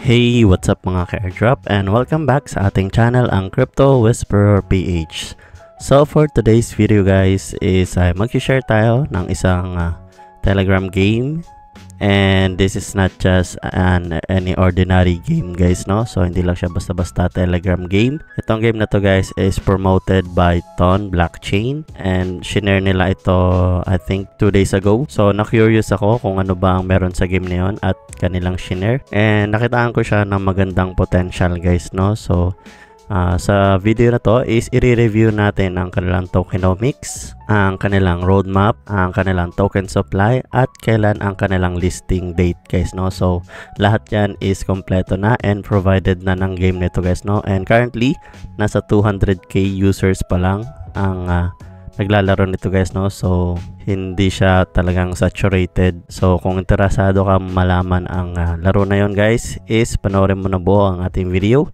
Hey, what's up mga ka-airdrop, and welcome back sa ating channel, ang Crypto Whisperer PH. So for today's video guys is ay mag-share tayo ng isang Telegram game, and this is not just any ordinary game guys, no? So hindi lang siya basta-basta Telegram game. Itong game na to guys is promoted by Ton Blockchain, and shinare nila ito I think 2 days ago. So na-curious ako kung ano ba ang meron sa game na yun at kanilang shinare, and nakitaan ko siya ng magandang potential guys, no? So sa video na to is i-review natin ang kanilang tokenomics, ang kanilang roadmap, ang kanilang token supply, at kailan ang kanilang listing date guys, no? So lahat yan is kompleto na and provided na ng game nito guys, no? And currently nasa 200k users pa lang ang naglalaro nito guys, no? So hindi siya talagang saturated. So kung interesado ka malaman ang laro na yon guys, is panoorin mo na buo ang ating video.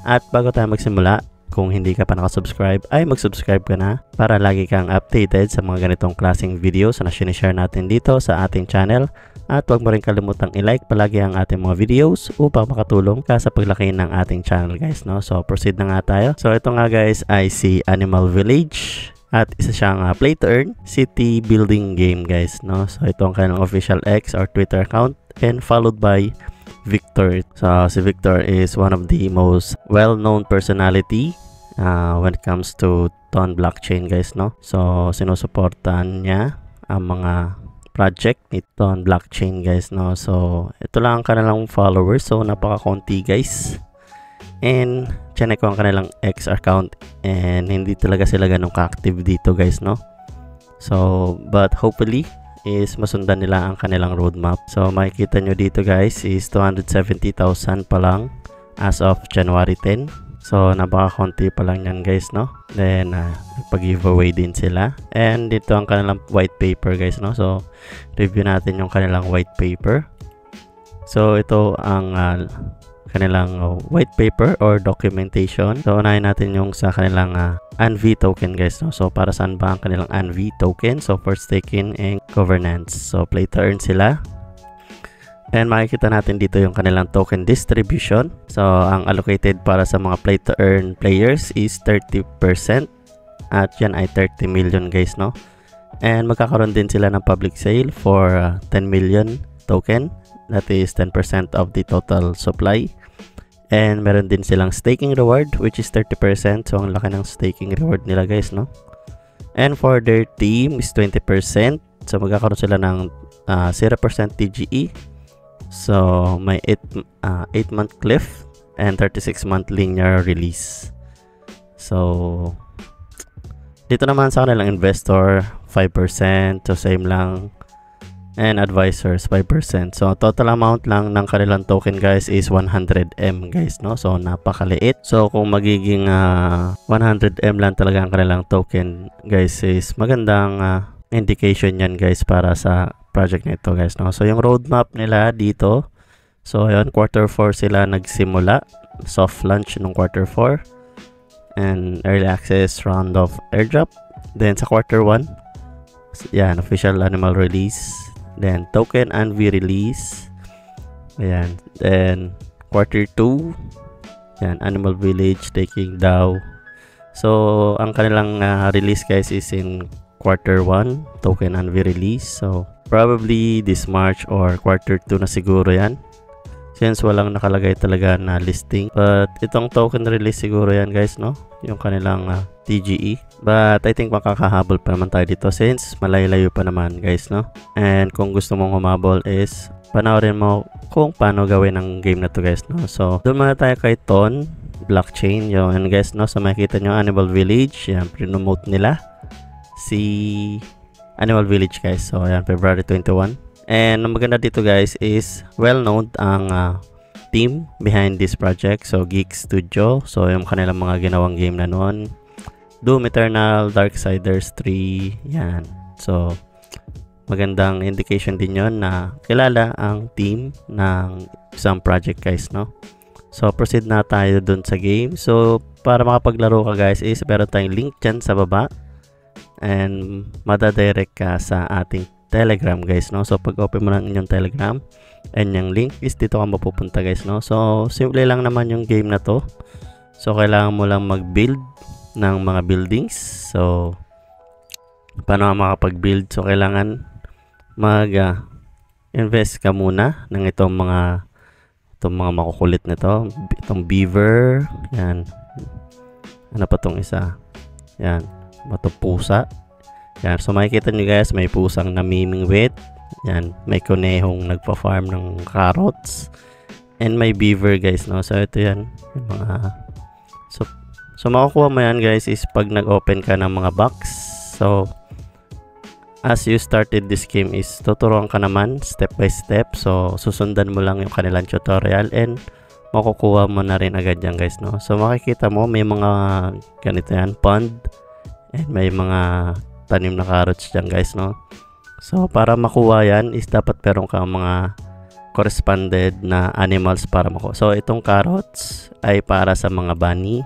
At bago tayo magsimula, kung hindi ka pa nakasubscribe ay mag-subscribe ka na para lagi kang updated sa mga ganitong klaseng videos na sinishare natin dito sa ating channel. At huwag mo rin kalimutang i-like palagi ang ating mga videos upang makatulong ka sa paglaki ng ating channel guys, no? So proceed na nga tayo. So ito nga guys ay si Animal Village, at isa siyang play to earn city building game guys, no? So ito ang kanilang official X or Twitter account, and followed by Victor. So si Victor is one of the most well-known personality when it comes to Ton Blockchain guys, no? So sinusuportahan niya ang mga project ni Ton Blockchain guys, no? So ito lang ang kanilang followers, so napaka-konti guys. And chinek ko ang kanilang X account, and hindi talaga sila ganun ka-active dito guys, no? So but hopefully is masundan nila ang kanilang roadmap. So makikita nyo dito guys is 270,000 pa lang as of January 10. So napaka-konti pa lang yan guys, no? Then nagpa-giveaway din sila, and dito ang kanilang white paper guys, no? So review natin yung kanilang white paper. So ito ang kanilang white paper or documentation. So unahin natin yung sa kanilang ANV token guys, no? So para saan ba ang kanilang ANV token? So for staking and governance. So play to earn sila, and makikita natin dito yung kanilang token distribution. So ang allocated para sa mga play to earn players is 30%, at yan ay 30 million guys, no? And magkakaroon din sila ng public sale for 10 million token, that is 10% of the total supply. And meron din silang staking reward which is 30%. So ang laki ng staking reward nila guys, no? And for their team is 20%. So magkakaroon sila ng 0% TGE. So may 8 month cliff and 36 month linear release. So dito naman sa kanilang investor 5%, so same lang. And advisors 5%. So total amount lang ng kanilang token guys is 100M guys, no? So napakaliit. So kung magiging 100M lang talaga ang kanilang token guys, is magandang indication yan guys para sa project nito guys, no? So yung roadmap nila dito, so ayun, quarter 4 sila nagsimula, soft launch nung quarter 4, and early access round of airdrop. Then sa quarter 1, yan, official animal release. Then token and release. Ayan. Then quarter 2, yan, Animal Village taking DAO. So ang kanilang release guys is in quarter 1, token and release. So probably this March or quarter 2 na siguro yan, since walang nakalagay talaga na listing. But itong token release siguro yan guys, no? Yung kanilang TGE. But I think makakahabol pa naman tayo dito since malayo-layo pa naman guys, no? And kung gusto mong humabol is panoorin mo kung paano gawin ang game na to guys, no? So doon muna tayo kay Ton Blockchain, yun guys, no? So makikita nyo Animal Village, yan, pre-promote nila si Animal Village guys. So yan, February 21. And ang maganda dito guys is well-known ang team behind this project. So Geek Studio, so yung kanilang mga ginawang game na noon, Doom Eternal, Darksiders 3, yan. So magandang indication din yon na kilala ang team ng isang project guys, no? So proceed na tayo dun sa game. So para makapaglaro ka guys is meron tayong link dyan sa baba, and madadirect ka sa ating Telegram guys, no? So pag open mo lang inyong Telegram, And yung link is dito ka mapupunta guys, no? So simple lang naman yung game na to. So kailangan mo lang mag-build ng mga buildings. So paano ka makapag-build? So kailangan invest ka muna ng itong mga makukulit na to. Itong beaver, yan. Ano pa tong isa? Yan, bato pusa. Yan, so makikita nyo guys, may pusang namimingwit. Yan, may kunehong nagpa-farm ng carrots. And may beaver guys, no? So ito yan, yung mga so makukuha mo yan guys is pag nag-open ka ng mga box. So as you started this game is tuturuan ka naman step by step. So susundan mo lang yung kanilang tutorial and makukuha mo na rin agad yan guys, no? So makikita mo may mga ganito yan, pond, and may mga tanim na carrots dyan guys, no? So para makuha yan is dapat meron kang mga corresponded na animals para makuha. So itong carrots ay para sa mga bunny.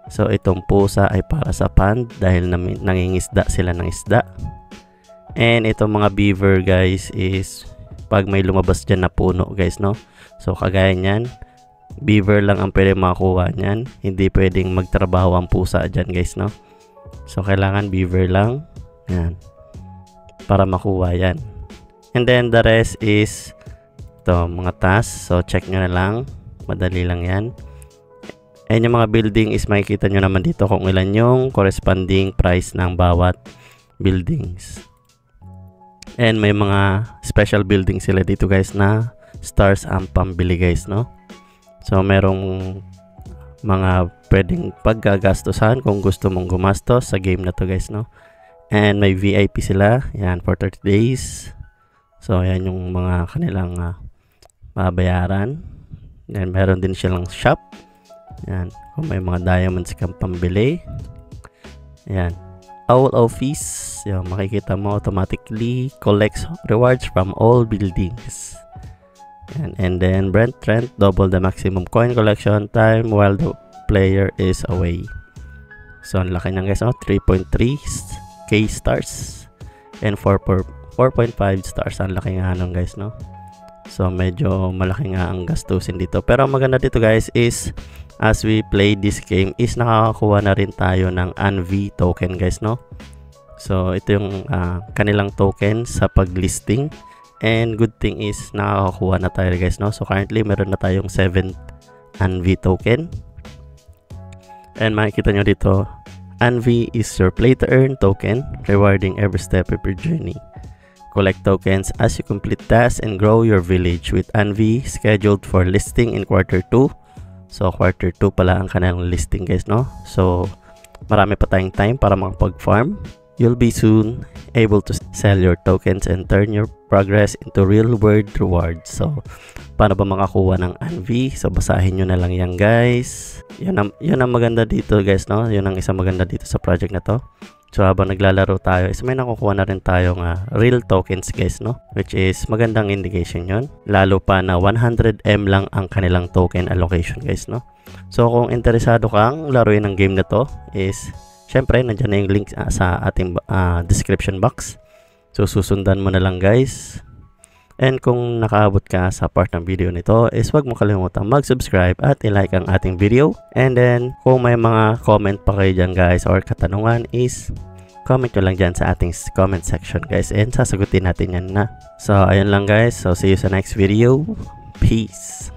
So itong pusa ay para sa pond dahil nangingisda sila ng isda. And itong mga beaver guys is pag may lumabas dyan na puno guys, no? So kagaya nyan, beaver lang ang pwede makuha nyan. Hindi pwedeng magtrabaho ang pusa dyan guys, no? So kailangan beaver lang yan para makuha yan. And then the rest is ito, mga tasks. So check nyo na lang, madali lang yan. And yung mga building is makikita nyo naman dito kung ilan yung corresponding price ng bawat buildings. And may mga special building sila dito guys na stars ang pambili guys, no? So merong mga pwedeng paggagastusan kung gusto mong gumastos sa game na to guys, no? And may VIP sila, yan, for 30 days. So yan yung mga kanilang mabayaran. Then meron din silang shop. Yan, kung may mga diamonds kang pambili. Yan, all office, yan, makikita mo automatically collects rewards from all buildings. Yan, and then Brent Trent, double the maximum coin collection time while the player is away. So ang laki nyan guys, 3.3k stars and 4.5 stars. Ang laki nga nun guys, no? So medyo malaki nga ang gastusin dito. Pero ang maganda dito guys is as we play this game is nakakakuha na rin tayo ng ANV token guys, no? So ito yung kanilang token sa pag-listing. And good thing is nakakakuha na tayo guys, no? So currently meron na tayong 7 ANV token. And makikita nyo dito, ANV is your play to earn token, rewarding every step of your journey. Collect tokens as you complete tasks and grow your village with ANV scheduled for listing in quarter 2. So quarter 2 pala ang kanilang listing guys, no? So marami pa tayong time para makapag-farm. You'll be soon able to sell your tokens and turn your progress into real world rewards. So paano ba makakuha ng ANV? So basahin nyo na lang yan guys. Yun ang maganda dito guys, no? Yun ang isang maganda dito sa project na to. So habang naglalaro tayo is may nakukuha na rin tayong real tokens guys, no? Which is magandang indication yon. Lalo pa na 100M lang ang kanilang token allocation guys, no? So kung interesado kang laruin ng game na to is syempre nandiyan na yung link sa ating description box. So susundan mo na lang guys. And kung nakaabot ka sa part ng video nito is huwag mo kalimutang mag-subscribe at i-like ang ating video. And then kung may mga comment pa kayo dyan guys or katanungan is comment nyo lang dyan sa ating comment section guys, and sasagutin natin yan na. So ayun lang guys, so see you sa next video. Peace.